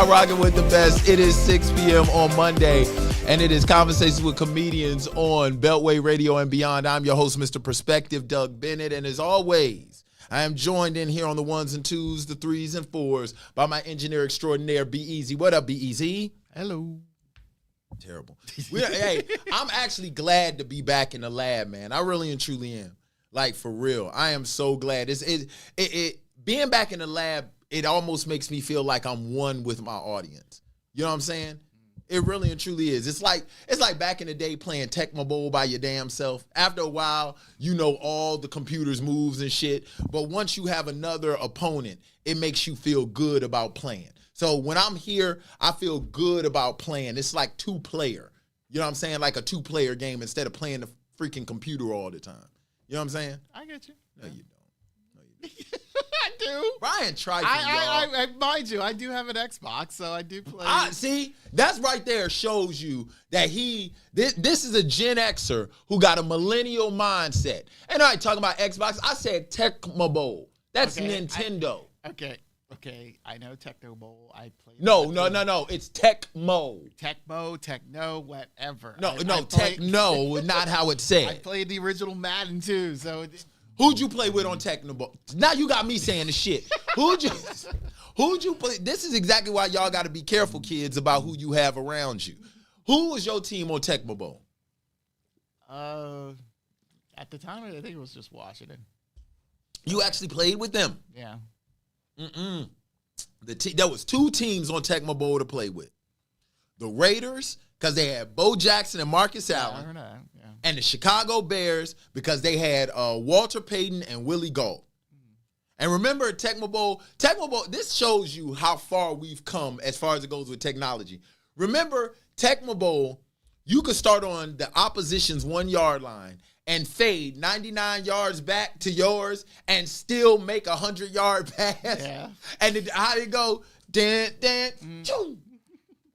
Y'all rocking with the best. It is 6 p.m. on Monday, and it is Conversations with Comedians on Beltway Radio and Beyond. I'm your host, Mr. Perspective, Doug Bennett, and as always, I am joined in here on the ones and twos, the threes and fours by my engineer extraordinaire, Be Easy. What up, Be Easy? Hello. Terrible. Hey, I'm actually glad to be back in the lab, man. I really and truly am. Like, for real. I am so glad. Being back in the lab, it almost makes me feel like I'm one with my audience. You know what I'm saying? It really and truly is. It's like back in the day playing Tecmo Bowl by your damn self. After a while, you know all the computer's moves and shit. But once you have another opponent, it makes you feel good about playing. So when I'm here, I feel good about playing. It's like two-player. You know what I'm saying? Like a two-player game instead of playing the freaking computer all the time. You know what I'm saying? I get you. No, you don't. No, you don't. I do. Brian trifling, I mind you, I do have an Xbox, so I do play. See, that's right there shows you that this is a Gen Xer who got a millennial mindset. And all right, talking about Xbox, I said Tecmo Bowl. That's okay, Nintendo. Okay, I know Tecmo Bowl. I played. No. It's Tecmo. Tecmo, Techno, whatever. No, Techno, not how it's said. I played the original Madden too. So who'd you play with on Tecmo Bowl? Now you got me saying the shit. Who'd you play? This is exactly why y'all got to be careful, kids, about who you have around you. Who was your team on Tecmo Bowl? At the time, I think it was just Washington. You actually played with them? Yeah. There was two teams on Tecmo Bowl to play with. The Raiders, because they had Bo Jackson and Marcus Allen. Yeah. And the Chicago Bears, because they had Walter Payton and Willie Gault. And remember, Tecmo Bowl, this shows you how far we've come as far as it goes with technology. Remember, Tecmo Bowl, you could start on the opposition's 1 yard line and fade 99 yards back to yours and still make a 100-yard pass. Yeah. And how'd it go? Choo.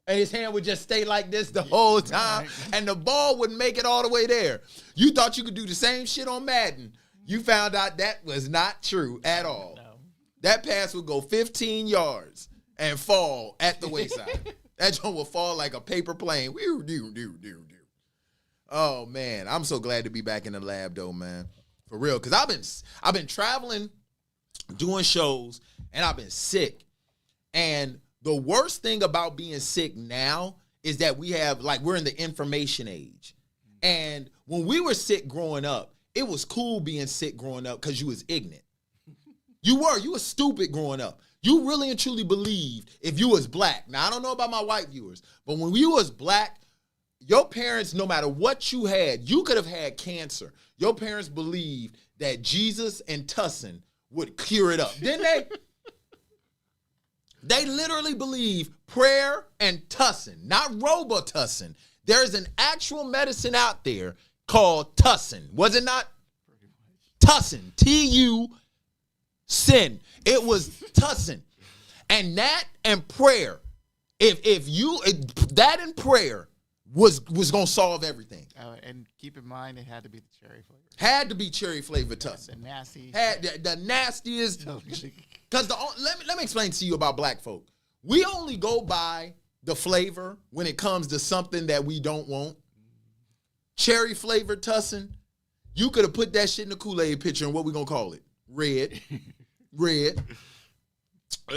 And his hand would just stay like this the whole time. Right. And the ball wouldn't make it all the way there. You thought you could do the same shit on Madden. You found out that was not true at all. No. That pass would go 15 yards and fall at the wayside. That joint would fall like a paper plane. Oh, man. I'm so glad to be back in the lab, though, man. For real. Because I've been traveling, doing shows, and I've been sick. And the worst thing about being sick now is that we're in the information age. And when we were sick growing up, it was cool being sick growing up because you was ignorant. You were stupid growing up. You really and truly believed if you was black. Now, I don't know about my white viewers, but when you was black, your parents, no matter what you had, you could have had cancer. Your parents believed that Jesus and Tussin would cure it up. Didn't they? They literally believe prayer and Tussin, not Robitussin. There's an actual medicine out there called Tussin. Was it not? Tussin. T-U-Sin. It was Tussin. And that and prayer, that and prayer was going to solve everything. And keep in mind, it had to be the cherry flavor. Had to be cherry flavored Tussin. The nasty. Had the nastiest. Because let me explain to you about black folk. We only go by the flavor when it comes to something that we don't want. Cherry flavored Tussin. You could have put that shit in the Kool-Aid pitcher, and what we gonna call it? Red.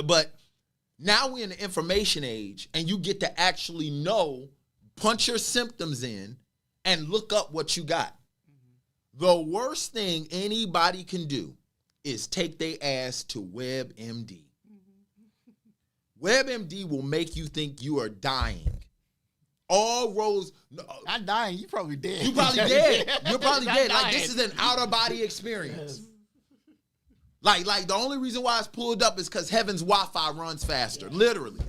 But now we're in the information age, and you get to actually know, punch your symptoms in, and look up what you got. The worst thing anybody can do is take their ass to WebMD. WebMD will make you think you are dying. All roads. Not dying. You probably dead. You probably dead. You're probably dead. Dying. Like, this is an out-of-body experience. Yes. Like the only reason why it's pulled up is because heaven's Wi-Fi runs faster. Yeah. Literally.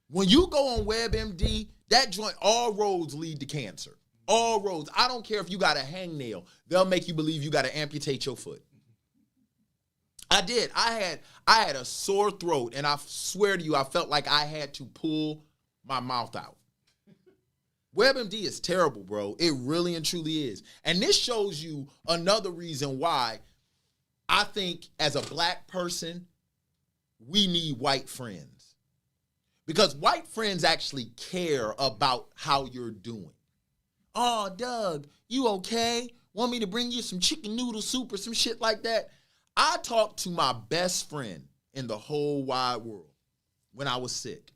When you go on WebMD, that joint, all roads lead to cancer. All roads. I don't care if you got a hangnail. They'll make you believe you got to amputate your foot. I did. I had a sore throat, and I swear to you, I felt like I had to pull my mouth out. WebMD is terrible, bro. It really and truly is. And this shows you another reason why I think as a black person, we need white friends. Because white friends actually care about how you're doing. Oh, Doug, you okay? Want me to bring you some chicken noodle soup or some shit like that? I talked to my best friend in the whole wide world when I was sick.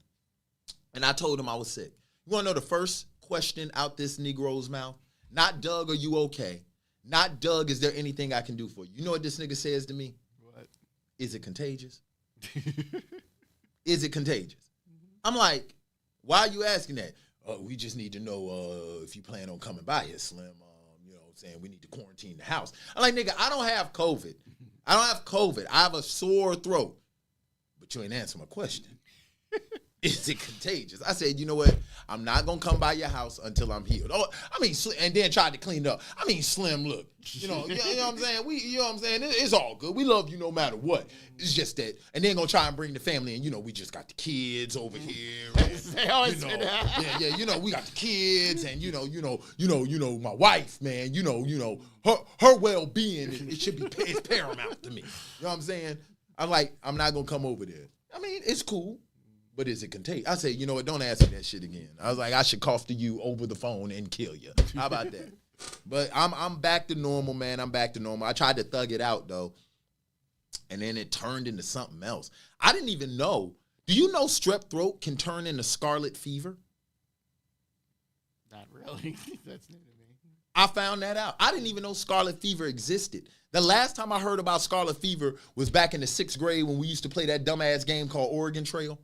And I told him I was sick. You want to know the first question out this Negro's mouth? Not, Doug, are you okay? Not, Doug, is there anything I can do for you? You know what this nigga says to me? What? Is it contagious? Is it contagious? I'm like, why are you asking that? We just need to know if you plan on coming by here, Slim. You know what I'm saying? We need to quarantine the house. I'm like, nigga, I don't have COVID. I don't have COVID. I have a sore throat. But you ain't answer my question. Is it contagious? I said, you know what? I'm not going to come by your house until I'm healed. Oh, I mean, and then tried to clean it up. I mean, Slim, look, you know what I'm saying? You know what I'm saying? It's all good. We love you no matter what. It's just that, and then going to try and bring the family in. You know, we just got the kids over here. And, They always say that. Yeah, you know, we got the kids and, you know, my wife, man, you know, her well-being, it should be, it's paramount to me. You know what I'm saying? I'm like, I'm not going to come over there. I mean, it's cool. But is it contagious? I say, you know what? Don't ask me that shit again. I was like, I should cough to you over the phone and kill you. How about that? But I'm back to normal, man. I'm back to normal. I tried to thug it out though, and then it turned into something else. I didn't even know. Do you know strep throat can turn into scarlet fever? Not really. That's new to me. I found that out. I didn't even know scarlet fever existed. The last time I heard about scarlet fever was back in the 6th grade when we used to play that dumbass game called Oregon Trail.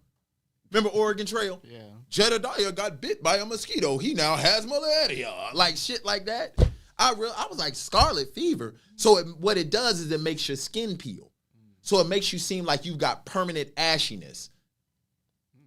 Remember Oregon Trail? Yeah. Jedediah got bit by a mosquito. He now has malaria. Like shit like that. I was like, scarlet fever. So what it does is it makes your skin peel. So it makes you seem like you've got permanent ashiness.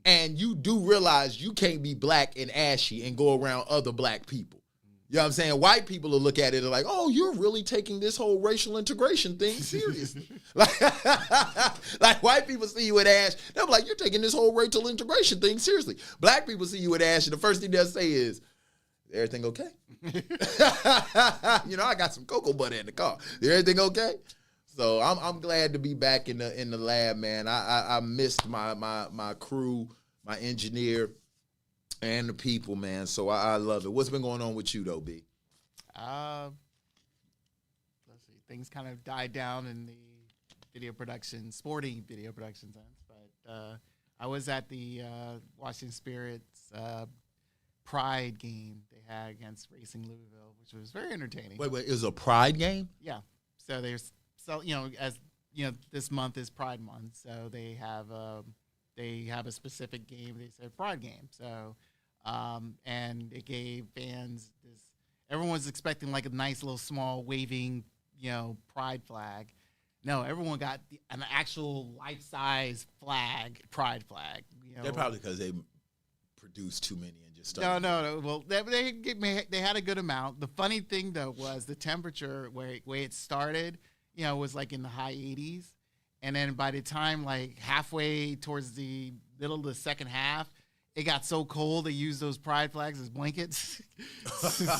And you do realize you can't be black and ashy and go around other black people. You know what I'm saying? White people will look at it and like, oh, you're really taking this whole racial integration thing seriously. like white people see you with ash, they'll be like, you're taking this whole racial integration thing seriously. Black people see you with ash, and the first thing they'll say is everything okay? You know, I got some cocoa butter in the car. Is everything okay? So I'm glad to be back in the lab, man. I missed my crew, my engineer, and the people, man. So I love it. What's been going on with you, though, B? Let's see. Things kind of died down in the video production, sporting video production sense. But I was at the Washington Spirits Pride game they had against Racing Louisville, which was very entertaining. Wait, it was a Pride game? Yeah. So there's, as you know, this month is Pride Month, so they have a specific game. They said Pride game. So, and it gave fans this. Everyone was expecting like a nice little small waving, Pride flag. No, everyone got an actual life-size flag, Pride flag. They're probably because they produced too many and just started. No. Well, they had a good amount. The funny thing though was the temperature where it started, was like in the high 80s. And then by the time like halfway towards the middle of the second half, it got so cold they used those pride flags as blankets.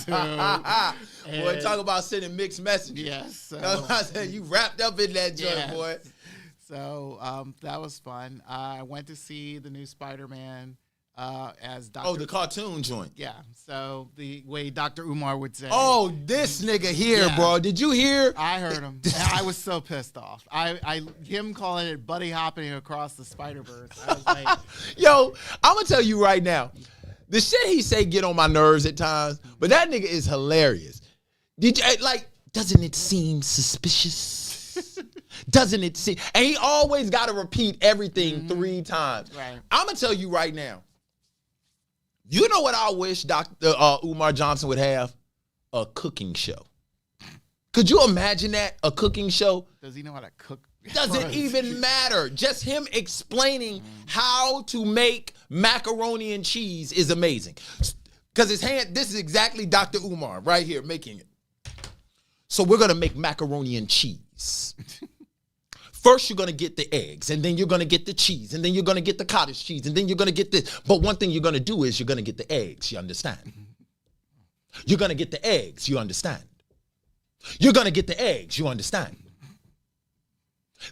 Boy, talk about sending mixed messages. Yes. So, I said, you wrapped up in that joint, yes. boy. So that was fun. I went to see the new Spider-Man as Dr. Oh, the cartoon joint. Yeah. So the way Dr. Umar would say. Oh, this nigga here, Yeah. bro. Did you hear? I heard him. I was so pissed off. Him calling it buddy hopping across the Spider-Verse. I was like, Yo, I'm going to tell you right now. The shit he say get on my nerves at times, but that nigga is hilarious. Doesn't it seem suspicious? Doesn't it seem? And he always got to repeat everything 3 times. Right. I'm going to tell you right now. You know what I wish Dr. Umar Johnson would have? A cooking show. Could you imagine that? A cooking show? does he know how to cook? Doesn't even matter. Just him explaining how to make macaroni and cheese is amazing. Because this is exactly Dr. Umar right here making it. So we're going to make macaroni and cheese. First, you're going to get the eggs, and then you're going to get the cheese, and then you're going to get the cottage cheese, and then you're going to get this. But one thing you're going to do is you're going to get the eggs, you understand? You're going to get the eggs, you understand? You're going to get the eggs, you understand?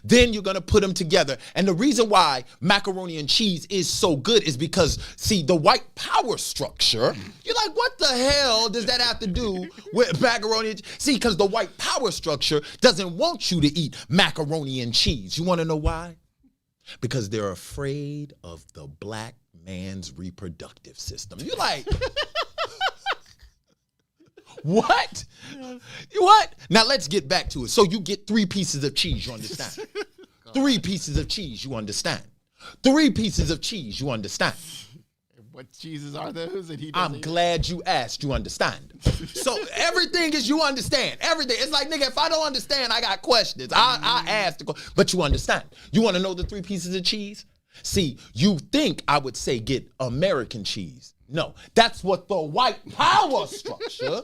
Then you're going to put them together. And the reason why macaroni and cheese is so good is because, see, the white power structure, you're like, what the hell does that have to do with macaroni and cheese? See, because the white power structure doesn't want you to eat macaroni and cheese. You want to know why? Because they're afraid of the black man's reproductive system. You're like... What? What? Now let's get back to it. So you get 3 pieces of cheese, you understand? 3 pieces of cheese, you understand? 3 pieces of cheese, you understand? What cheeses are those? And I'm glad you asked, you understand. So everything is you understand. Everything. It's like, nigga, if I don't understand, I got questions. I asked, but you understand. You want to know the 3 pieces of cheese? See, you think I would say get American cheese. No, that's what the white power structure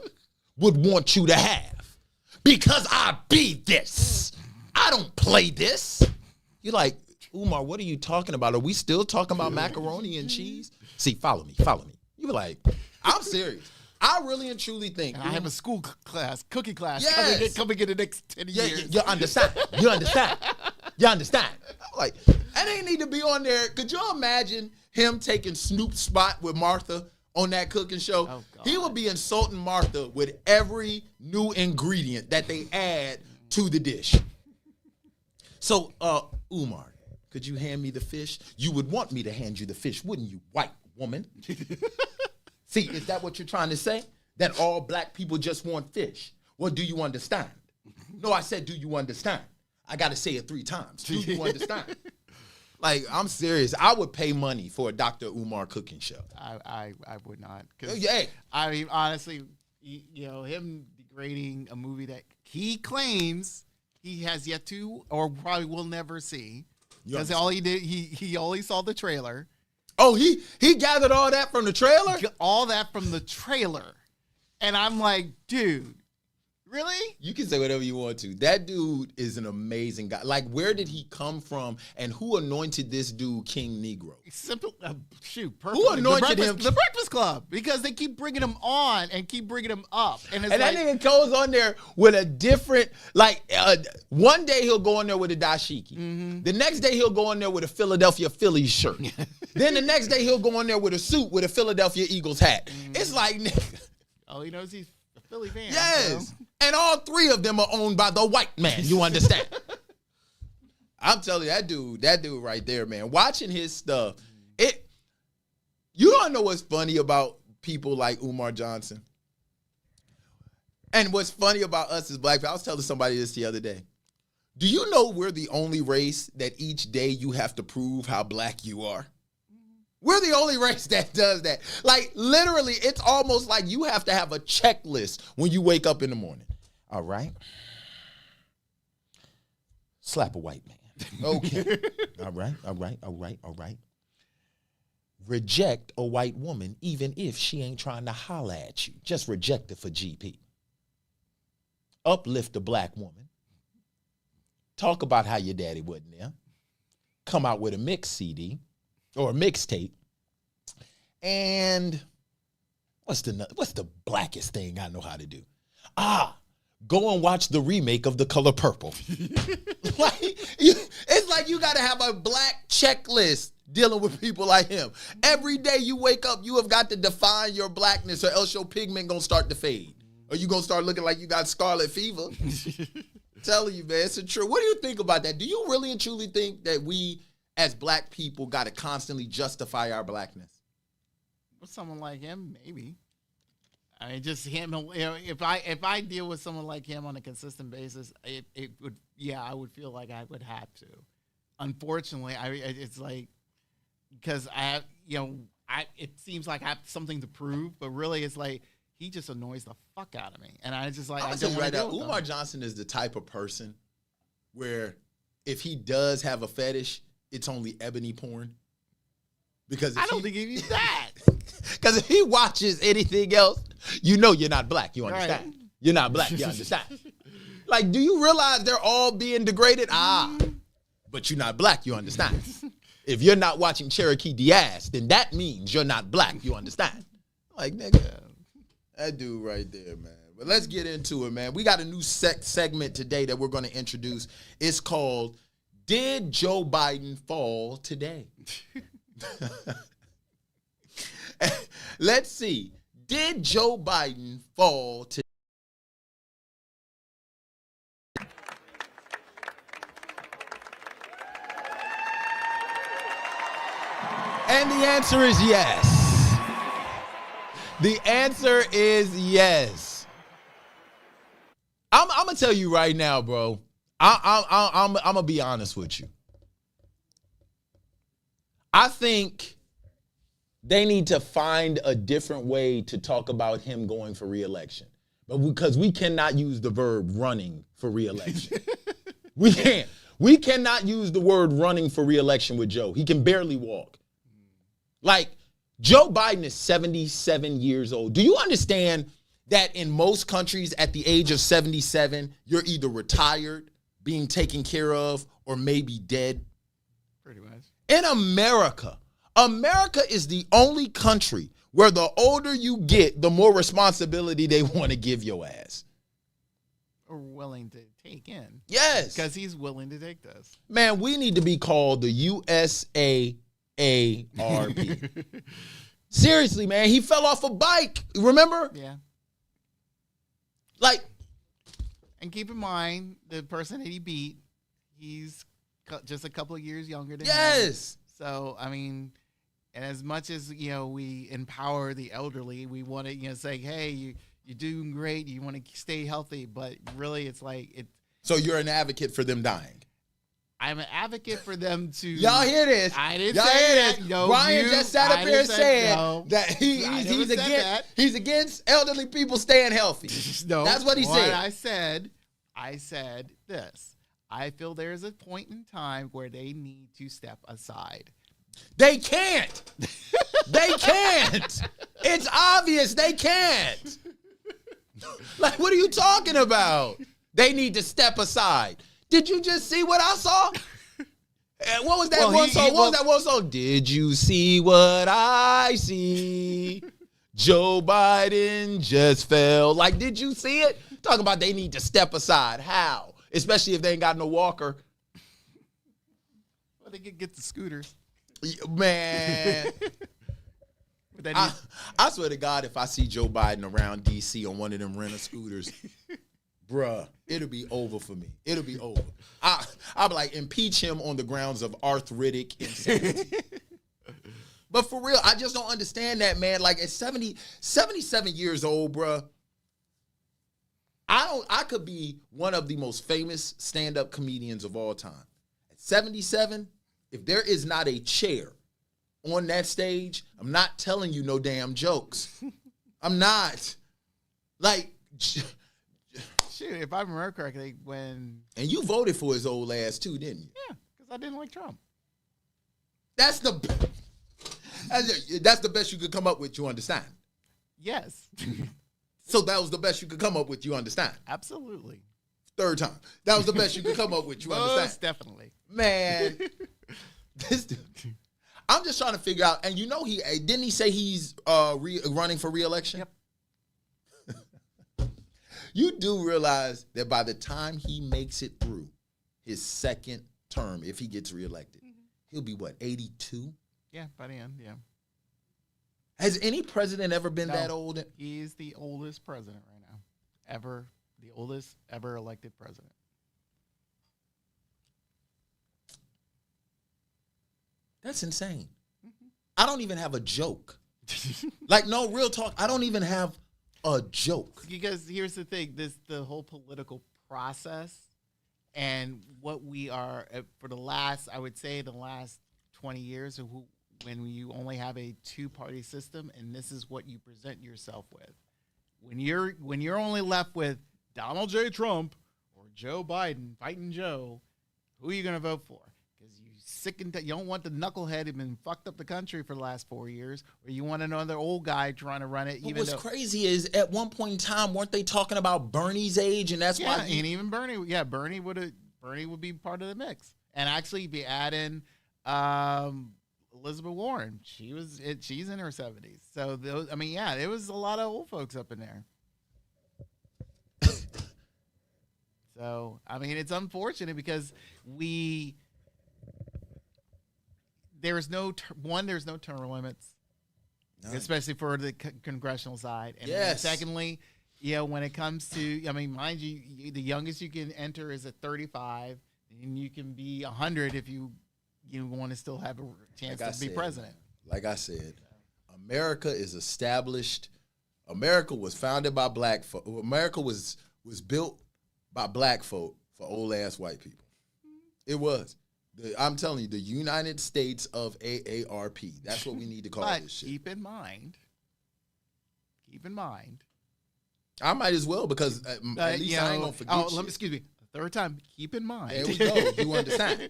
would want you to have. Because I be this. I don't play this. You're like, Umar, what are you talking about? Are we still talking about macaroni and cheese? See, follow me. You were like, I'm serious. I really and truly think. And I have a school class, cooking class, yes. coming in the next 10 years. You understand. You understand. I'm like, that ain't need to be on there. Could you imagine him taking Snoop's spot with Martha on that cooking show? Oh, he would be insulting Martha with every new ingredient that they add to the dish. So, Umar, could you hand me the fish? You would want me to hand you the fish, wouldn't you, white woman? See, is that what you're trying to say? That all black people just want fish? Well, do you understand? No, I said, do you understand? I got to say it 3 times. Do you understand? Like, I'm serious. I would pay money for a Dr. Umar cooking show. I would not. Yeah. I mean, honestly, him degrading a movie that he claims he has yet to or probably will never see. Because all he did, he only saw the trailer. Oh, he gathered all that from the trailer? All that from the trailer. And I'm like, dude, really? You can say whatever you want to. That dude is an amazing guy. Like, where did he come from, and who anointed this dude King Negro? Simple, perfect. Who anointed him? The Breakfast Club, because they keep bringing him on and keep bringing him up, and it's that nigga goes on there with a different, one day he'll go on there with a dashiki. Mm-hmm. The next day he'll go on there with a Philadelphia Phillies shirt. Then the next day he'll go on there with a suit with a Philadelphia Eagles hat. Mm-hmm. It's like, nigga. All he knows he's a Philly fan. Yes. So. And all 3 of them are owned by the white man. You understand? I'm telling you, that dude right there, man. Watching his stuff, you don't know what's funny about people like Umar Johnson. And what's funny about us as black people, I was telling somebody this the other day. Do you know we're the only race that each day you have to prove how black you are? We're the only race that does that. Like, literally, it's almost like you have to have a checklist when you wake up in the morning. All right. Slap a white man. Okay. All right. Reject a white woman even if she ain't trying to holler at you. Just reject her for GP. Uplift a black woman. Talk about how your daddy wasn't there. Come out with a mix CD. Or a mixtape. And what's the blackest thing I know how to do? Go and watch the remake of The Color Purple. It's like you got to have a black checklist dealing with people like him. Every day you wake up, you have got to define your blackness, or else your pigment going to start to fade. Or you going to start looking like you got scarlet fever. Telling you, man, it's a true. What do you think about that? Do you really and truly think that we as black people got to constantly justify our blackness? With someone like him, maybe. I mean, just him. If I deal with someone like him on a consistent basis, it would. Yeah, I would feel like I would have to. Unfortunately, it's like because it seems like I have something to prove, but really, it's like he just annoys the fuck out of me, and I just like I don't want to deal with him. Umar Johnson is the type of person where if he does have a fetish, it's only ebony porn. Because I don't think he needs that. Because if he watches anything else, you know you're not black. You understand? Right. You're not black. You understand? Like, do you realize they're all being degraded? But you're not black. You understand? If you're not watching Cherokee Diaz, then that means you're not black. You understand? Like, nigga, that dude right there, man. But let's get into it, man. We got a new segment today that we're going to introduce. It's called Did Joe Biden fall today? Let's see. Did Joe Biden fall today? And the answer is yes. The answer is yes. I'm gonna tell you right now, bro. I'm gonna be honest with you. I think they need to find a different way to talk about him going for re-election. But because we cannot use the verb running for re-election. We can't. We cannot use the word running for re-election with Joe. He can barely walk. Like, Joe Biden is 77 years old. Do you understand that in most countries at the age of 77, you're either retired, being taken care of, or maybe dead? Pretty much. In America, America is the only country where the older you get, the more responsibility they want to give your ass. Or willing to take in. Yes. Because he's willing to take this. Man, we need to be called the USAARP. Seriously, man, he fell off a bike. Remember? Yeah. Like, and keep in mind, the person that he beat, he's just a couple of years younger than him. yes. So, I mean, and as much as, we empower the elderly, we want to, say, hey, you're doing great. You want to stay healthy. But really, it's like So you're an advocate for them dying. I'm an advocate for them to. Y'all hear this? I didn't Y'all say hear that. this? No, Brian just sat up here and said that he's against elderly people staying healthy. No, that's what he said. I said this. I feel there's a point in time where they need to step aside. They can't. They can't. It's obvious they can't. Like, what are you talking about? They need to step aside. Did you just see what I saw? What was that one song? What was that one song? Did you see what I see? Joe Biden just fell. Like, did you see it? Talk about they need to step aside. How? Especially if they ain't got no walker. Well, they could get the scooters. Man. I swear to God, if I see Joe Biden around D.C. on one of them rental scooters, bruh, it'll be over for me. It'll be over. I'll be like, impeach him on the grounds of arthritic insanity. But for real, I just don't understand that, man. Like, at 77 years old, bruh, I could be one of the most famous stand-up comedians of all time. At 77, if there is not a chair on that stage, I'm not telling you no damn jokes. I'm not. Like, shoot, if I remember correctly, when... And you voted for his old ass too, didn't you? Yeah, because I didn't like Trump. That's the best you could come up with, you understand? Yes. So that was the best you could come up with, you understand? Absolutely. Third time. That was the best you could come up with, you understand? Most definitely. Man, this dude... I'm just trying to figure out, and didn't he say he's running for re-election? Yep. You do realize that by the time he makes it through his second term, if he gets reelected, he'll be what, 82? Yeah, by the end, yeah. Has any president ever been that old? He's the oldest president right now. The oldest ever elected president. That's insane. I don't even have a joke. Like, no, real talk. I don't even have a joke. Because here's the thing. The whole political process and what we are for the last 20 years, when you only have a two-party system, and this is what you present yourself with. When you're only left with Donald J. Trump or Joe Biden fighting Joe, who are you going to vote for? You don't want the knucklehead who's been fucked up the country for the last 4 years, or you want another old guy trying to run it. What's crazy is at one point in time, weren't they talking about Bernie's age, and that's why? And even Bernie, Bernie would be part of the mix, and actually be adding Elizabeth Warren. She's in her 70s, so there was a lot of old folks up in there. So it's unfortunate because we there's no term limits, especially for the congressional side. And then secondly, when it comes to, I mean, mind you, the youngest you can enter is at 35, and you can be 100 if you want to still have a chance to be president. Like I said, America is established. America was founded by black folk. America was built by black folk for old ass white people. It was. I'm telling you, the United States of AARP. That's what we need to call this shit. Keep in mind. I might as well, because at least I ain't gonna forget. Excuse me. Third time. Keep in mind. There we go. You understand?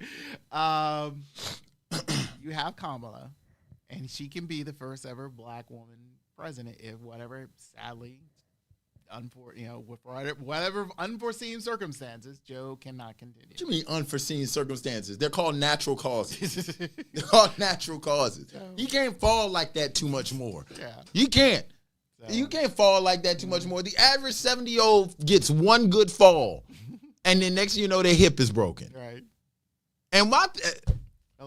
You have Kamala, and she can be the first ever black woman president if whatever, sadly, whatever unforeseen circumstances, Joe cannot continue. What do you mean unforeseen circumstances? They're called natural causes. They're called natural causes. You can't fall like that too much more. Yeah. You can't. You can't fall like that too much more. The average 70-year-old gets one good fall, and then next thing you know, their hip is broken. Right. And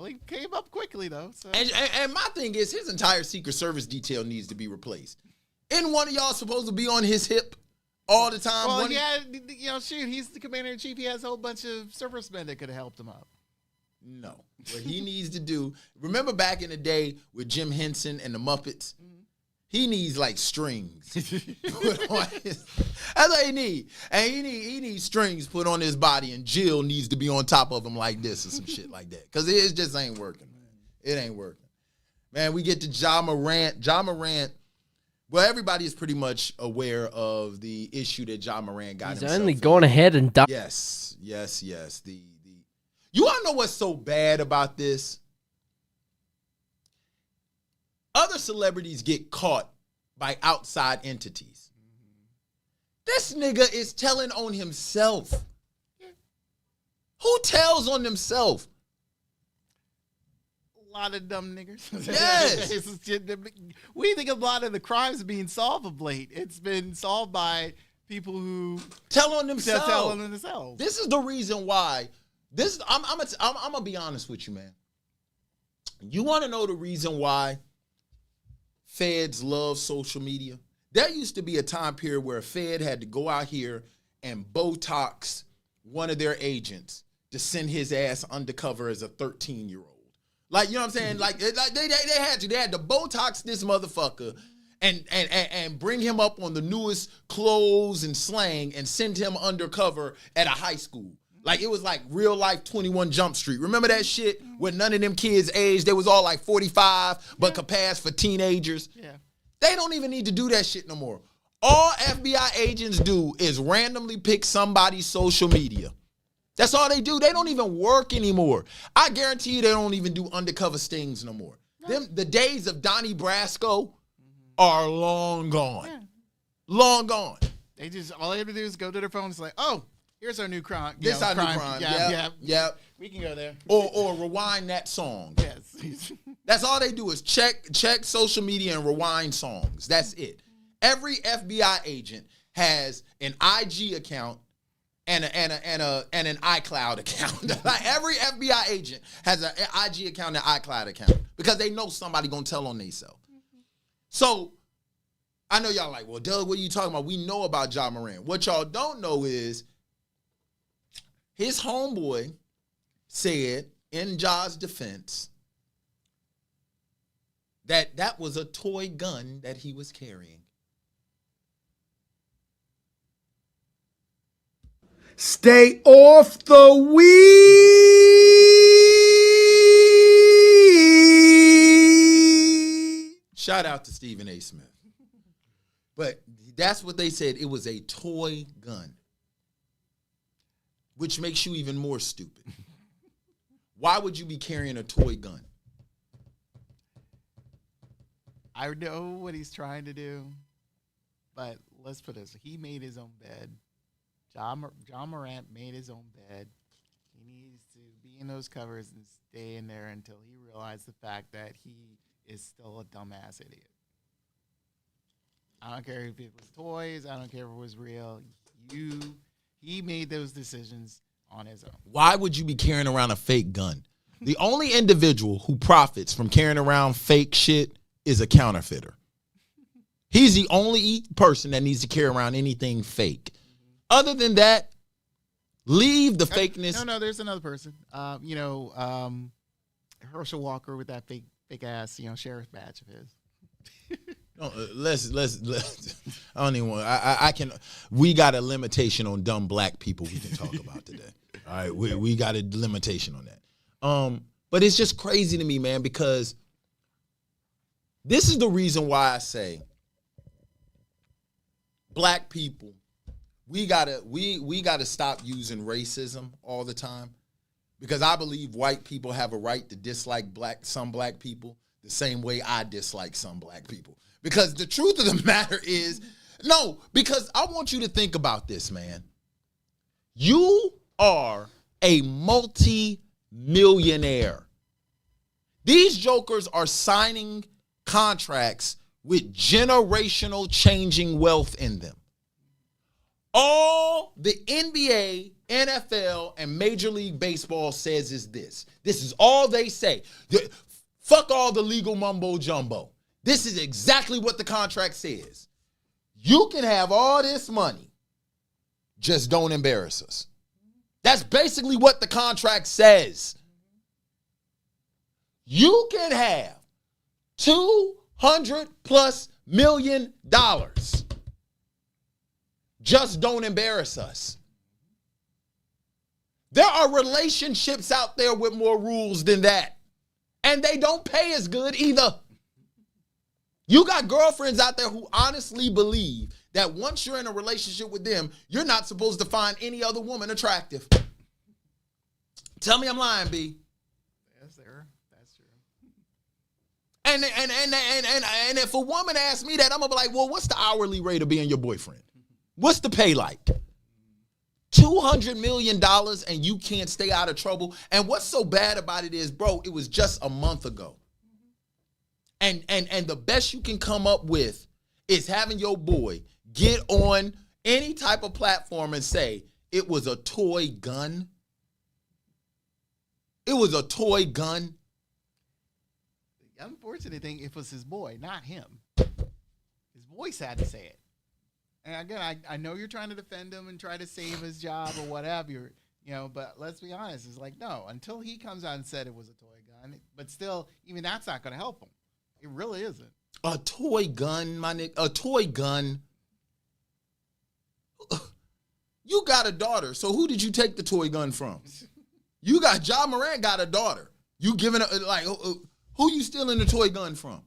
he came up quickly, though. So. And my thing is, his entire Secret Service detail needs to be replaced. Isn't one of y'all supposed to be on his hip all the time? Well, he's the commander-in-chief. He has a whole bunch of servicemen that could have helped him out. No. What he needs to do, remember back in the day with Jim Henson and the Muppets? Mm-hmm. He needs, like, strings put on his. That's what he needs. And he needs strings put on his body, and Jill needs to be on top of him like this or some shit like that. Because it just ain't working, man. It ain't working. Man, we get to Ja Morant. Ja Morant, well, everybody is pretty much aware of the issue that Ja Morant got himself in. He's only gone ahead and done. Yes. You want to know what's so bad about this? Other celebrities get caught by outside entities. This nigga is telling on himself. Who tells on themselves? A lot of dumb niggers. Yes. We think a lot of the crimes being solved of late. It's been solved by people who tell on themselves. Tell on themselves. This is the reason why. I'm gonna be honest with you, man. You want to know the reason why feds love social media? There used to be a time period where a fed had to go out here and Botox one of their agents to send his ass undercover as a 13-year-old. Like, you know what I'm saying? Like they had to. They had to Botox this motherfucker and bring him up on the newest clothes and slang and send him undercover at a high school. Like, it was like real life 21 Jump Street. Remember that shit when none of them kids aged? They was all like 45, but could pass for teenagers. Yeah. They don't even need to do that shit no more. All FBI agents do is randomly pick somebody's social media. That's all they do. They don't even work anymore. I guarantee you they don't even do undercover stings no more. The days of Donnie Brasco are long gone. Yeah. Long gone. All they have to do is go to their phone and say, oh, here's our new crime. This our new crime. Yeah. We can go there. Or rewind that song. Yes. That's all they do is check social media and rewind songs. That's it. Every FBI agent has an IG account and an iCloud account. Like, every FBI agent has an IG account and an iCloud account because they know somebody gonna tell on themselves. So I know y'all like, well, Doug, what are you talking about? We know about Ja Morant. What y'all don't know is his homeboy said in Ja's defense that was a toy gun that he was carrying. Stay off the weed. Shout out to Stephen A. Smith. But that's what they said. It was a toy gun, which makes you even more stupid. Why would you be carrying a toy gun? I know what he's trying to do, but let's put this. He made his own bed. Ja Morant made his own bed. He needs to be in those covers and stay in there until he realizes the fact that he is still a dumbass idiot. I don't care if it was toys. I don't care if it was real. He made those decisions on his own. Why would you be carrying around a fake gun? The only individual who profits from carrying around fake shit is a counterfeiter. He's the only person that needs to carry around anything fake. Other than that, leave the fakeness. No, there's another person. Herschel Walker with that fake ass, sheriff's badge of his. No, let's I don't even want. I can. We got a limitation on dumb black people we can talk about today. All right, we got a limitation on that. But it's just crazy to me, man, because this is the reason why I say black people, we gotta stop using racism all the time, because I believe white people have a right to dislike some black people the same way I dislike some black people. Because the truth of the matter is, no, because I want you to think about this, man. You are a multi-millionaire. These jokers are signing contracts with generational changing wealth in them. All the NBA, NFL, and Major League Baseball says is this. This is all they say. Fuck all the legal mumbo jumbo. This is exactly what the contract says. You can have all this money, just don't embarrass us. That's basically what the contract says. You can have $200+ million. Just don't embarrass us. There are relationships out there with more rules than that. And they don't pay as good either. You got girlfriends out there who honestly believe that once you're in a relationship with them, you're not supposed to find any other woman attractive. Tell me I'm lying, B. Yes, sir. That's true. And if a woman asks me that, I'm gonna be like, well, what's the hourly rate of being your boyfriend? What's the pay like? $200 million and you can't stay out of trouble. And what's so bad about it is, bro, it was just a month ago. And the best you can come up with is having your boy get on any type of platform and say it was a toy gun. It was a toy gun. The unfortunate thing, it was his boy, not him. His voice had to say it. And again, I know you're trying to defend him and try to save his job or whatever, but let's be honest. It's like, no, until he comes out and said it was a toy gun. But still, even that's not going to help him. It really isn't. A toy gun, my nigga. A toy gun. You got a daughter, so who did you take the toy gun from? You got Ja Morant got a daughter. You giving a, like who you stealing the toy gun from?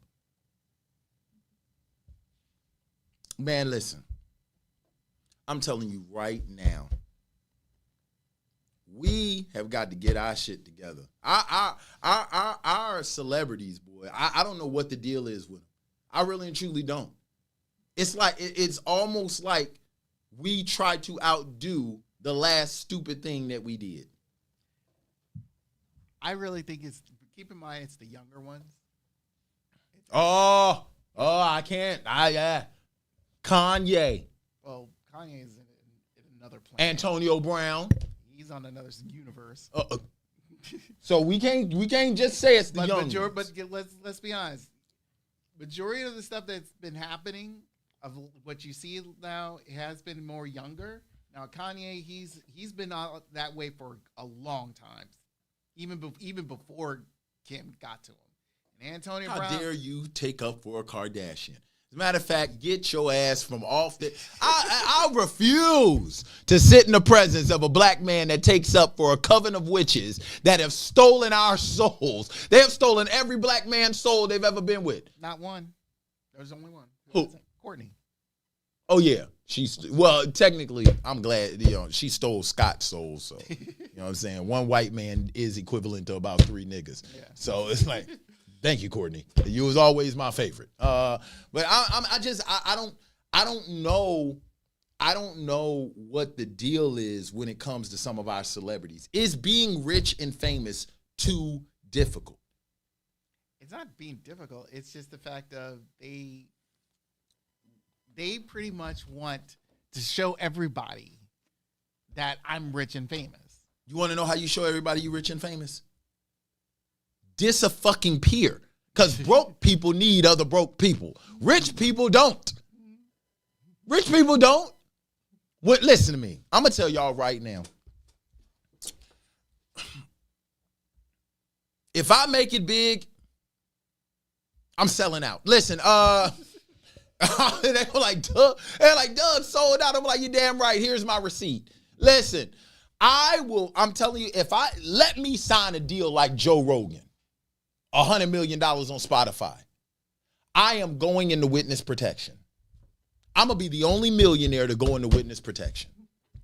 Man, listen. I'm telling you right now. We have got to get our shit together. Our celebrities, boy. I don't know what the deal is with them. I really and truly don't. It's like it's almost like we try to outdo the last stupid thing that we did. I really think keep in mind it's the younger ones. I can't. Kanye. Well, Kanye is in another planet. Antonio Brown. He's on another universe. So we can't just say it's the young. But let's be honest. Majority of the stuff that's been happening, of what you see now, has been more younger. Now Kanye, he's been that way for a long time, even before Kim got to him. And Antonio Brown. How dare you take up for a Kardashian? As a matter of fact, get your ass from off the... I refuse to sit in the presence of a black man that takes up for a coven of witches that have stolen our souls. They have stolen every black man's soul they've ever been with. Not one. There's only one. Who? Courtney. Oh, yeah. Well, technically, I'm glad, she stole Scott's soul, so, you know what I'm saying? One white man is equivalent to about 3 niggas. Yeah. So it's like... Thank you, Courtney. You was always my favorite. But I don't know what the deal is when it comes to some of our celebrities. Is being rich and famous too difficult? It's not being difficult. It's just the fact of they pretty much want to show everybody that I'm rich and famous. You want to know how you show everybody you rich and famous? dis-a-fucking-peer. Because broke people need other broke people. Rich people don't. Rich people don't. What? Listen to me. I'm going to tell y'all right now. If I make it big, I'm selling out. Listen, they were like, Doug sold out. I'm like, you damn right. Here's my receipt. Listen, I'm telling you, let me sign a deal like Joe Rogan, $100 million on Spotify, I am going into witness protection. I'm going to be the only millionaire to go into witness protection.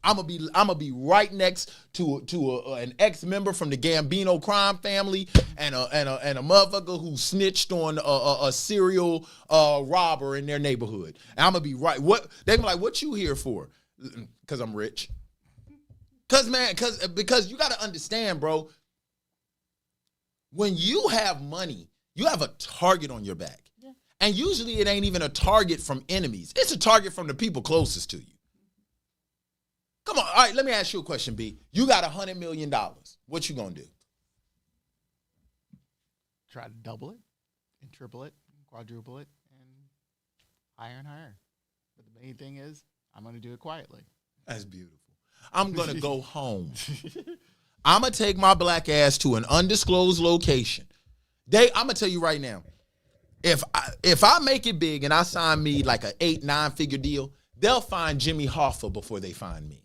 I'm gonna be right next to an ex-member from the Gambino crime family and a motherfucker who snitched on a serial robber in their neighborhood. And I'm gonna be right. They be like, what you here for? Because I'm rich. Because you gotta understand, bro. When you have money, you have a target on your back. Yeah. And usually it ain't even a target from enemies. It's a target from the people closest to you. Come on, all right, let me ask you a question, B. You got $100 million. What you gonna do? Try to double it and triple it, and quadruple it, and higher and higher. But the main thing is, I'm gonna do it quietly. That's beautiful. I'm gonna go home. I'm gonna take my black ass to an undisclosed location. I'm gonna tell you right now, if I make it big and I sign me like an 8-9 figure deal, they'll find Jimmy Hoffa before they find me.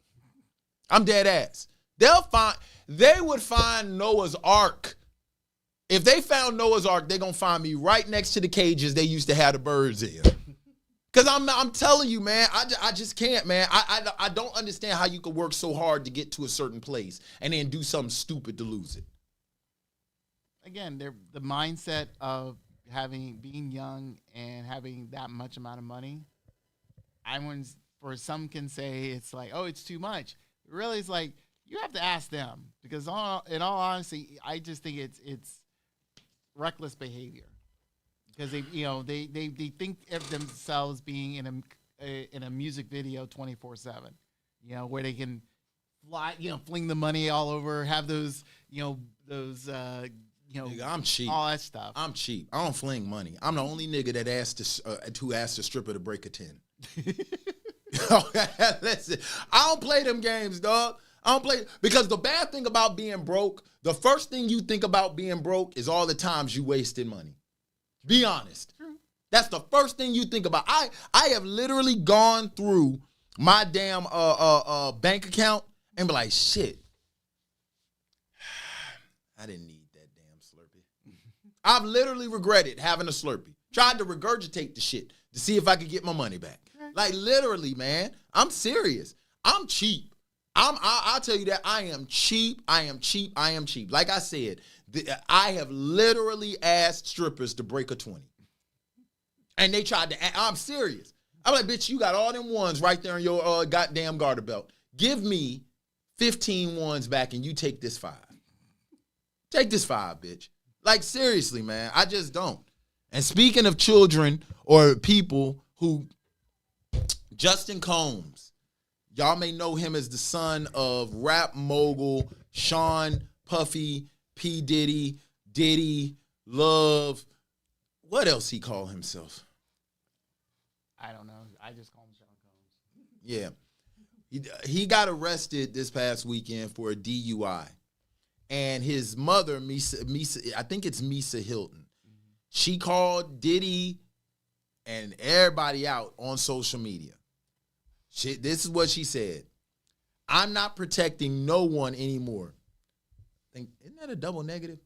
I'm dead ass. They would find Noah's Ark. If they found Noah's Ark, they're going to find me right next to the cages they used to have the birds in. Because I'm telling you, man, I just can't, man. I don't understand how you could work so hard to get to a certain place and then do something stupid to lose it. Again, the mindset of being young and having that much amount of money, for some can say it's like, oh, it's too much. Really, it's like you have to ask them, because in all honesty, I just think it's reckless behavior, because they think of themselves being in a music video 24/7, where they can fly, fling the money all over, have those nigga, I'm cheap. All that stuff. I'm cheap. I don't fling money. I'm the only nigga that who asked a stripper to break a 10. Listen, I don't play them games, dog. I don't play, because the bad thing about being broke, the first thing you think about being broke is all the times you wasted money. Be honest. True. That's the first thing you think about. I have literally gone through my damn bank account and be like, shit, I didn't need that damn Slurpee. I've literally regretted having a Slurpee. Tried to regurgitate the shit to see if I could get my money back. Like, literally, man. I'm serious. I'm cheap. I'll tell you that I am cheap. I am cheap. I am cheap. Like I said, I have literally asked strippers to break a 20. And they tried to, I'm serious. I'm like, bitch, you got all them ones right there in your goddamn garter belt. Give me 15 ones back and you take this 5. Take this 5, bitch. Like, seriously, man. I just don't. And speaking of children or people who, Justin Combs, y'all may know him as the son of rap mogul Sean Puffy, P. Diddy, Love. What else he call himself? I don't know. I just call him Sean Combs. Yeah. He got arrested this past weekend for a DUI. And his mother, Misa, I think it's Misa Hilton, she called Diddy and everybody out on social media. This is what she said. I'm not protecting no one anymore. Isn't that a double negative?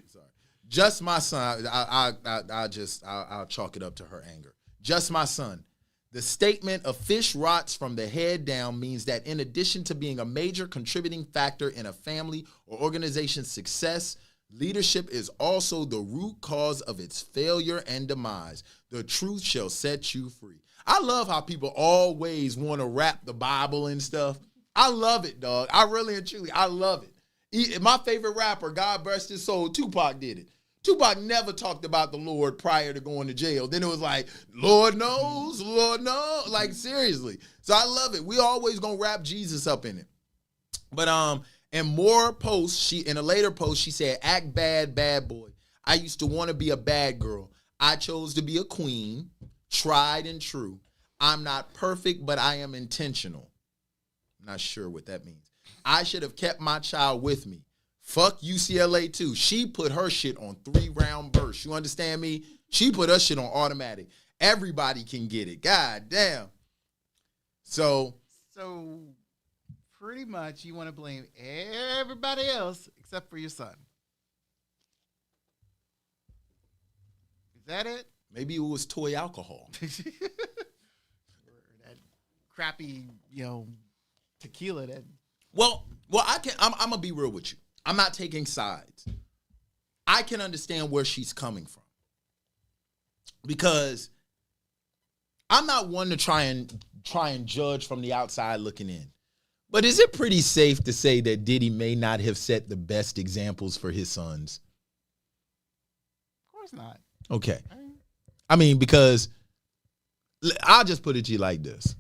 Sorry. Just my son. I'll chalk it up to her anger. Just my son. The statement of fish rots from the head down means that in addition to being a major contributing factor in a family or organization's success, leadership is also the root cause of its failure and demise. The truth shall set you free. I love how people always want to rap the Bible and stuff. I love it, dog. I really and truly, I love it. My favorite rapper, God rest his soul, Tupac did it. Tupac never talked about the Lord prior to going to jail. Then it was like, Lord knows, Lord knows. Like, seriously. So I love it. We always gonna wrap Jesus up in it. But And more posts, in a later post, she said, act bad, bad boy. I used to want to be a bad girl. I chose to be a queen, tried and true. I'm not perfect, but I am intentional. I'm not sure what that means. I should have kept my child with me. Fuck UCLA too. She put her shit on 3-round bursts. You understand me? She put her shit on automatic. Everybody can get it. God damn. So pretty much you want to blame everybody else except for your son. Is that it? maybe it was toy alcohol. Or that crappy, tequila that. Well, I'm gonna be real with you. I'm not taking sides. I can understand where she's coming from. Because I'm not one to try and judge from the outside looking in. But is it pretty safe to say that Diddy may not have set the best examples for his sons? Of course not. Okay. I mean, because I'll just put it to you like this.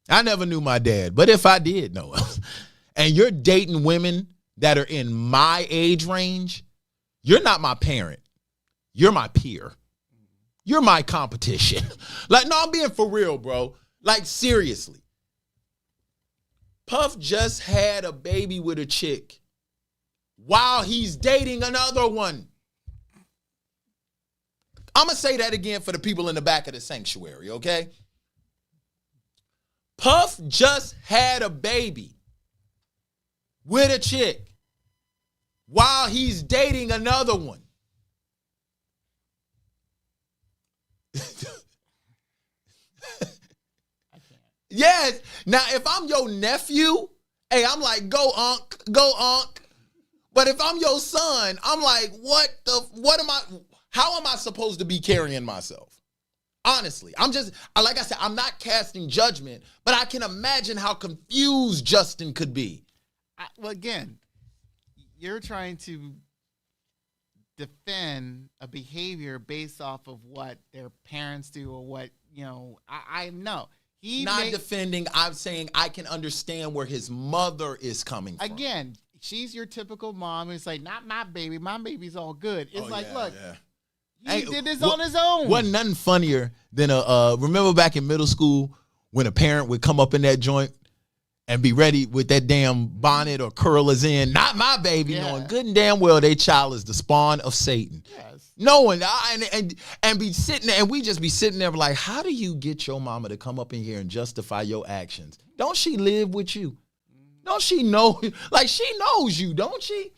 I never knew my dad, but if I did know him, and you're dating women that are in my age range, you're not my parent. You're my peer. You're my competition. Like, no, I'm being for real, bro. Like, seriously. Puff just had a baby with a chick while he's dating another one. I'm going to say that again for the people in the back of the sanctuary, okay? Puff just had a baby with a chick while he's dating another one. Yes. Now, if I'm your nephew, hey, I'm like, go, Unc. But if I'm your son, I'm like, how am I supposed to be carrying myself? Honestly, like I said, I'm not casting judgment, but I can imagine how confused Justin could be. Well, again, you're trying to defend a behavior based off of what their parents do or what, I know. Defending, I'm saying I can understand where his mother is coming from. Again, she's your typical mom. It's like, not my baby. My baby's all good. It's look, he did this on his own. Wasn't nothing funnier than remember back in middle school when a parent would come up in that joint and be ready with that damn bonnet or curlers in, not my baby, knowing good and damn well their child is the spawn of Satan. Yes. Knowing and be sitting there, and we just be sitting there like, how do you get your mama to come up in here and justify your actions? Don't she live with you? Don't she know? Like, she knows you, don't she?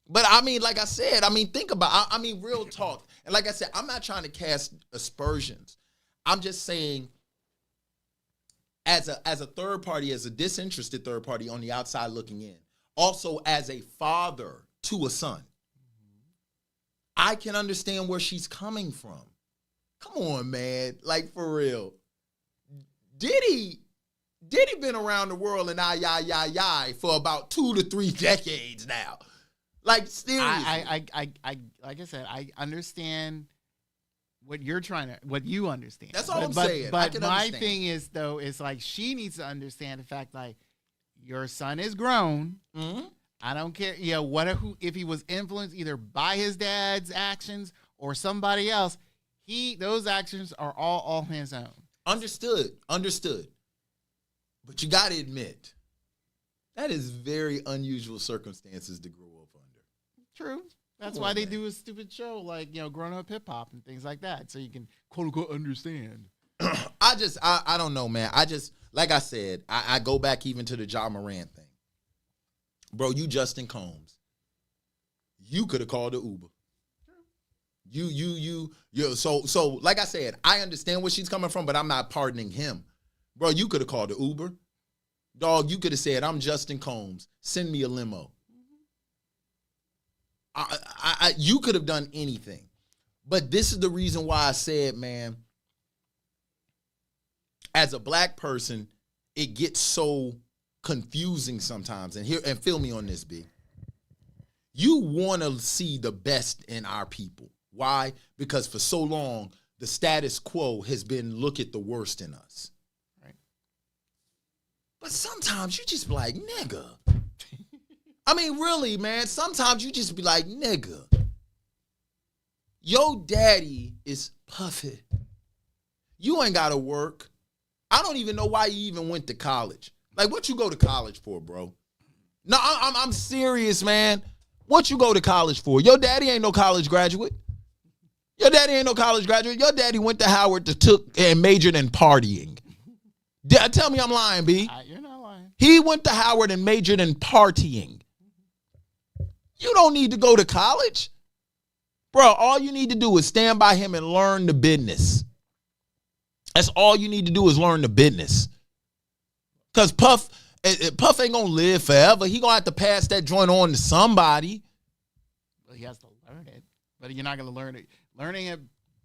But I mean, like I said, think about, real talk. And like I said, I'm not trying to cast aspersions. I'm just saying, as a third party, as a disinterested third party on the outside looking in, also as a father to a son, I can understand where she's coming from. Come on, man. Like, for real. Diddy been around the world and for about 2 to 3 decades now. Like, seriously. Like I said, I understand what you understand. That's all I'm saying. But my thing is, though, is like, she needs to understand the fact, like, your son is grown. Mm-hmm. I don't care. If he was influenced either by his dad's actions or somebody else, those actions are all on his own. Understood. But you got to admit, that is very unusual circumstances to grow up under. True. That's why they do a stupid show like, Grown Up Hip Hop and things like that, so you can quote unquote understand. I don't know, man. Like I said, I go back even to the Ja Morant thing. Bro, you Justin Combs. You could have called the Uber. So like I said, I understand where she's coming from, but I'm not pardoning him. Bro, you could have called the Uber. Dog, you could have said, I'm Justin Combs. Send me a limo. You could have done anything. But this is the reason why I said, man, as a black person, it gets so confusing sometimes. And feel me on this, B. You want to see the best in our people. Why? Because for so long, the status quo has been look at the worst in us. Right. But sometimes you just be like, nigga, I mean, really, man, sometimes you just be like, nigga, your daddy is Puffy. You ain't got to work. I don't even know why you even went to college. Like, what you go to college for, bro? No, I'm serious, man. What you go to college for? Your daddy ain't no college graduate. Your daddy ain't no college graduate. Your daddy went to Howard and majored in partying. Tell me I'm lying, B. You're not lying. He went to Howard and majored in partying. You don't need to go to college. Bro, all you need to do is stand by him and learn the business. That's all you need to do is learn the business. Because Puff ain't going to live forever. He going to have to pass that joint on to somebody. Well, he has to learn it. But you're not going to learn it. Learning it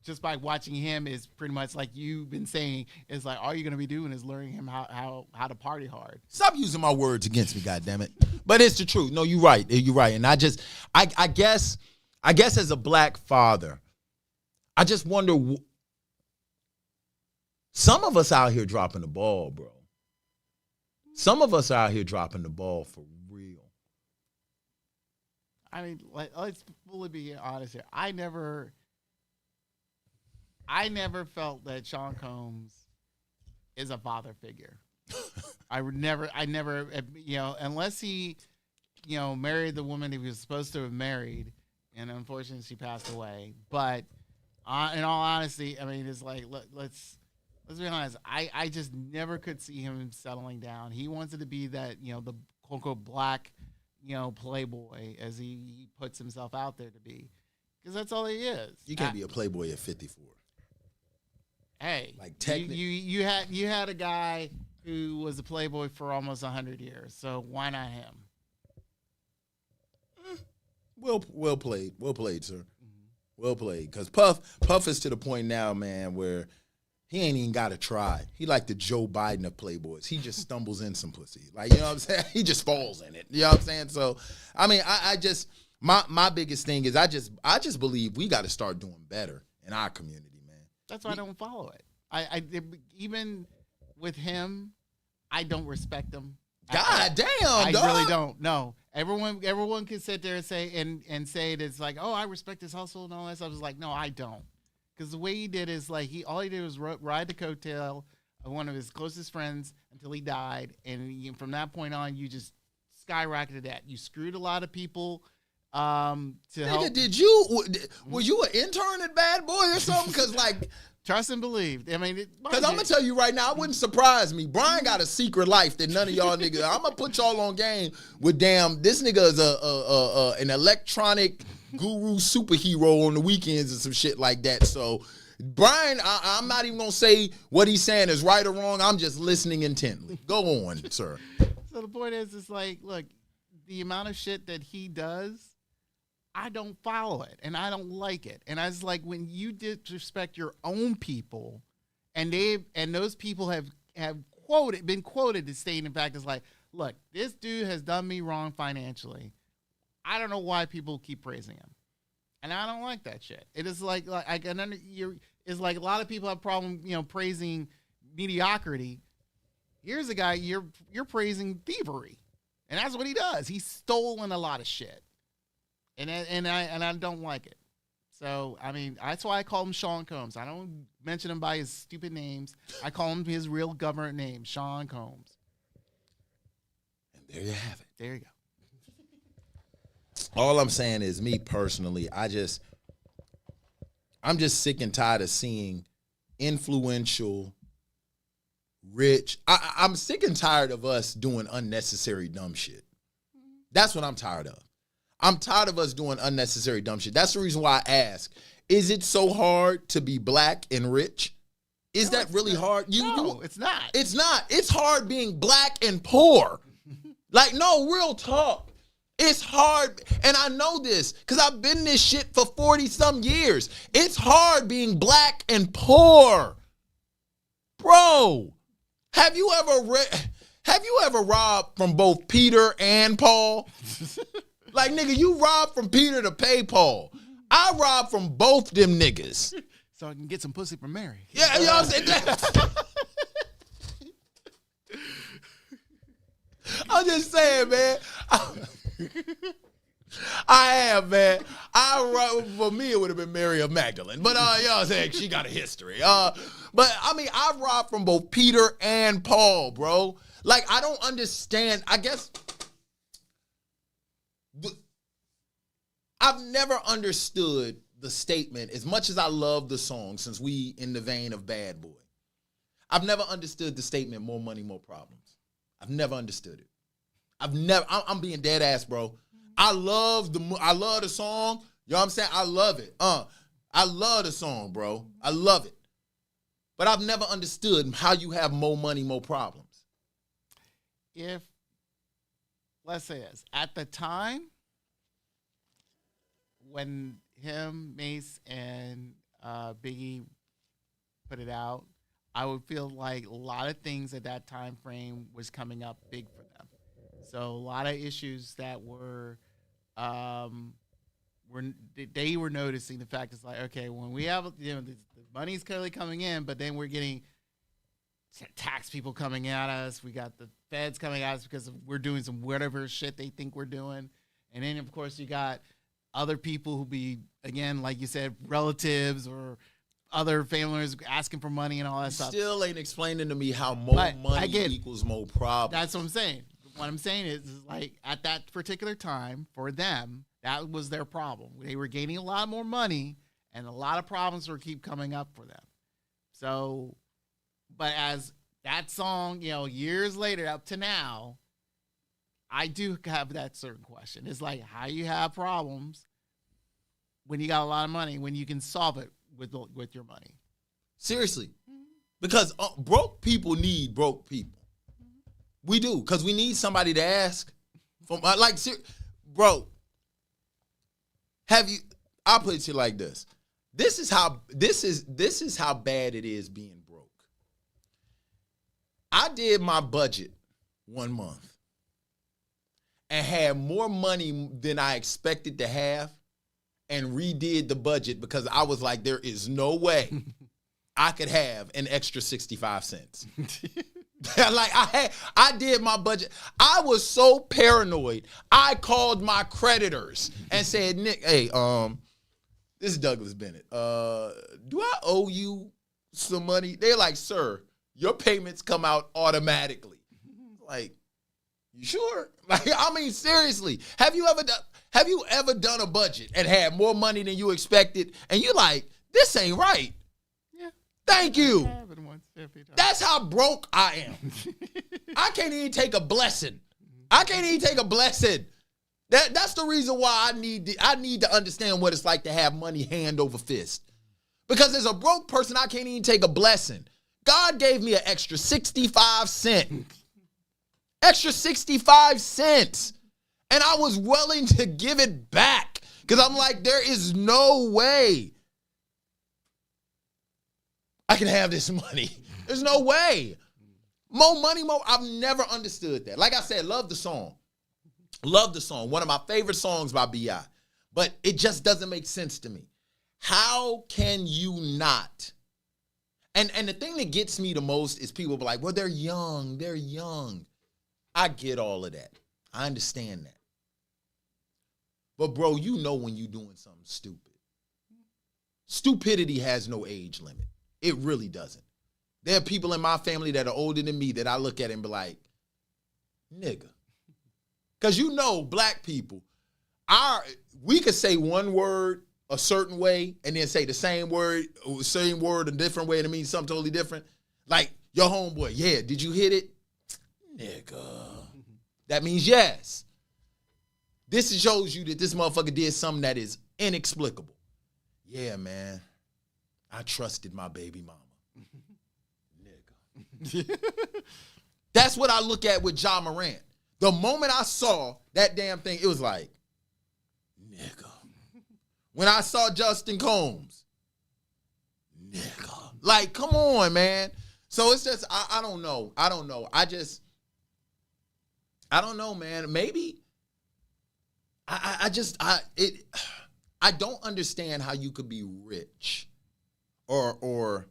just by watching him is pretty much like you've been saying. It's like all you're going to be doing is learning him how to party hard. Stop using my words against me, goddammit. But it's the truth. No, you're right. You're right. And I guess as a black father, I just wonder, some of us out here dropping the ball, bro. Some of us out here dropping the ball for real. I mean, let's fully be honest here. I never felt that Sean Combs is a father figure. I never, unless he, married the woman he was supposed to have married, and unfortunately she passed away. But in all honesty, I mean, it's like, let's be honest. I just never could see him settling down. He wanted to be that, the quote-unquote black, playboy, as he puts himself out there to be. Because that's all he is. You can't be a playboy at 54. Hey, like technically, you had a guy who was a playboy for almost 100 years. So why not him? Well played, sir. Mm-hmm. Well played. Because Puff is to the point now, man, where he ain't even got to try. He like the Joe Biden of playboys. He just stumbles in some pussy. Like, you know what I'm saying? He just falls in it. You know what I'm saying? So, I mean, I just, my biggest thing is I just believe we got to start doing better in our community, man. That's why I don't follow it. I even with him, I don't respect him. God damn, I dog. really don't. No. Everyone can sit there and say say it. It's like, oh, I respect his hustle and all that stuff. I was like, no, I don't. Because the way he did is like all he did was ride the coattail of one of his closest friends until he died, and from that point on, you just skyrocketed that. You screwed a lot of people. To help. Were you an intern at Bad Boy or something? Because like. Trust and believe. I mean, because I'm gonna tell you right now, it wouldn't surprise me. Brian got a secret life that none of y'all niggas. I'm gonna put y'all on game with this nigga is an electronic guru superhero on the weekends and some shit like that. So, Brian, I'm not even gonna say what he's saying is right or wrong. I'm just listening intently. Go on, sir. So the point is, it's like, look, the amount of shit that he does, I don't follow it, and I don't like it. And I was like, when you disrespect your own people, and those people have been quoted to state, in fact, it's like, look, this dude has done me wrong financially. I don't know why people keep praising him, and I don't like that shit. It is like I can it's like a lot of people have problem, praising mediocrity. Here's a guy you're praising thievery, and that's what he does. He's stolen a lot of shit. And I don't like it. So, I mean, that's why I call him Sean Combs. I don't mention him by his stupid names. I call him his real government name, Sean Combs. And there you have it. There you go. All I'm saying is, me personally, I'm just sick and tired of seeing influential, rich. I'm sick and tired of us doing unnecessary dumb shit. That's what I'm tired of. I'm tired of us doing unnecessary dumb shit. That's the reason why I ask, is it so hard to be black and rich? Is that really hard? No, it's not. It's not. It's hard being black and poor. Like, no, real talk. It's hard, and I know this because I've been this shit for 40-some years. It's hard being black and poor. Bro, have you ever robbed from both Peter and Paul? Like, nigga, you robbed from Peter to pay Paul. I robbed from both them niggas. So I can get some pussy from Mary. Yeah, you know what I'm saying? I'm just saying, man. I have, man. For me, it would have been Mary of Magdalene. But, y'all saying she got a history. But, I mean, I've robbed from both Peter and Paul, bro. Like, I don't understand. I guess I've never understood the statement, as much as I love the song, since we in the vein of Bad Boy. I've never understood the statement, more money, more problems. I've never understood it. I'm being dead ass, bro. I love the song. You know what I'm saying? I love it. I love the song, bro. I love it. But I've never understood how you have more money, more problems. If, let's say this, at the time when him, Mace, and Biggie put it out, I would feel like a lot of things at that time frame was coming up big for them. So a lot of issues that they were noticing the fact it's like, okay, when we have, the money's clearly coming in, but then we're getting tax people coming at us. We got the feds coming at us because we're doing some whatever shit they think we're doing. And then, of course, you got other people who be, again, like you said, relatives or other families asking for money and all that stuff. Still ain't explaining to me how more money equals more problems. That's what I'm saying. What I'm saying is like at that particular time, for them, that was their problem. They were gaining a lot more money, and a lot of problems were keep coming up for them. So, but as that song, years later up to now, I do have that certain question. It's like, how you have problems when you got a lot of money, when you can solve it with your money. Seriously. Because broke people need broke people. We do, because we need somebody to ask. Bro, I'll put it to you like this. This is how bad it is being broke. I did my budget 1 month and had more money than I expected to have, and redid the budget because I was like, there is no way I could have an extra 65 cents. Like I did my budget. I was so paranoid. I called my creditors and said, Nick, hey, this is Douglas Bennett. Do I owe you some money? They're like, sir, your payments come out automatically. Like, you sure? Like, I mean, seriously, have you ever done a budget and had more money than you expected? And you're like, this ain't right. Yeah. Thank you. That's how broke I am. I can't even take a blessing. That's the reason why I need to understand what it's like to have money hand over fist. Because as a broke person, I can't even take a blessing. God gave me an extra 65 cents. Extra 65 cents. And I was willing to give it back. Because I'm like, there is no way I can have this money. There's no way. More money, more. I've never understood that. Like I said, love the song. Love the song. One of my favorite songs by B.I. But it just doesn't make sense to me. How can you not? And the thing that gets me the most is people be like, well, they're young. They're young. I get all of that. I understand that. But, bro, you know when you're doing something stupid. Stupidity has no age limit. It really doesn't. There are people in my family that are older than me that I look at and be like, nigga. Because black people, we could say one word a certain way and then say the same word a different way and it means something totally different. Like, your homeboy, yeah, did you hit it? Nigga. That means yes. This shows you that this motherfucker did something that is inexplicable. Yeah, man. I trusted my baby mama. Nigga. That's what I look at with Ja Morant. The moment I saw that damn thing, it was like, nigga. When I saw Justin Combs, nigga. Like, come on, man. So it's just, I don't know. I don't know, man. Maybe I don't understand how you could be rich or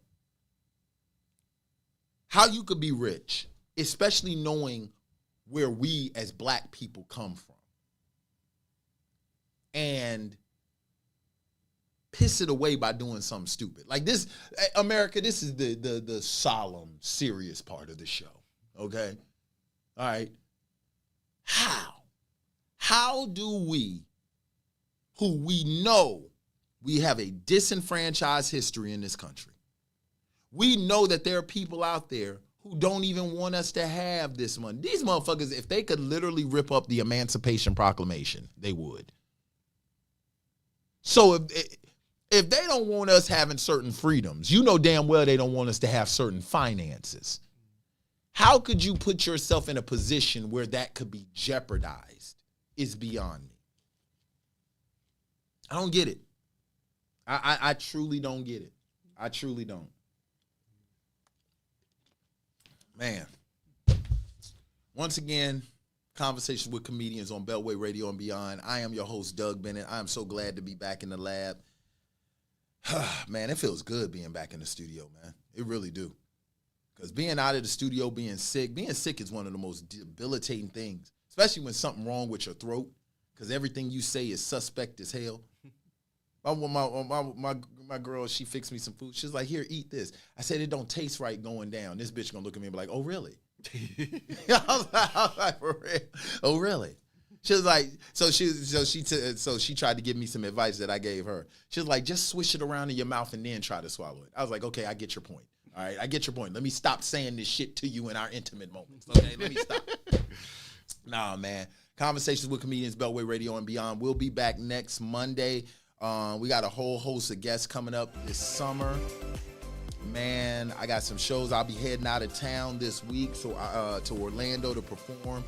how you could be rich, especially knowing where we as black people come from. and piss it away by doing something stupid. Like this, America, this is the solemn, serious part of the show. Okay? All right. How do we, who we know we have a disenfranchised history in this country, we know that there are people out there who don't even want us to have this money. These motherfuckers, if they could literally rip up the Emancipation Proclamation, they would. So if they don't want us having certain freedoms, you know damn well they don't want us to have certain finances. How could you put yourself in a position where that could be jeopardized is beyond me. I don't get it. I truly don't get it. I truly don't. Man. Once again, Conversations with Comedians on Beltway Radio and Beyond. I am your host, Doug Bennett. I am so glad to be back in the lab. Man, it feels good being back in the studio, man. It really do. Because being out of the studio, being sick is one of the most debilitating things, especially when something wrong with your throat, because everything you say is suspect as hell. My girl, she fixed me some food. She was like, here, eat this. I said, it don't taste right going down. This bitch gonna look at me and be like, oh, really? I was like, for real? Oh, really? She was like, so she tried to give me some advice that I gave her. She was like, just swish it around in your mouth and then try to swallow it. I was like, okay, I get your point. All right, I get your point. Let me stop saying this shit to you in our intimate moments. Okay, let me stop. Nah, man. Conversations with Comedians, Beltway Radio and Beyond. We'll be back next Monday. We got a whole host of guests coming up this summer. Man, I got some shows. I'll be heading out of town this week to Orlando to perform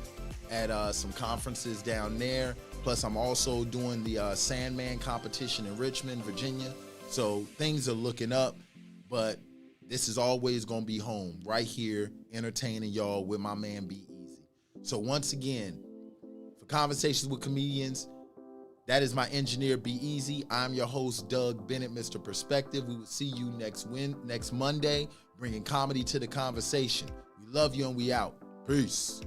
at some conferences down there. Plus, I'm also doing the Sandman competition in Richmond, Virginia. So things are looking up, but this is always going to be home right here, entertaining y'all with my man Be Easy. So once again, for Conversations with Comedians, that is my engineer, Be Easy. I'm your host, Doug Bennett, Mr. Perspective. We will see you next Monday, bringing comedy to the conversation. We love you and we out. Peace.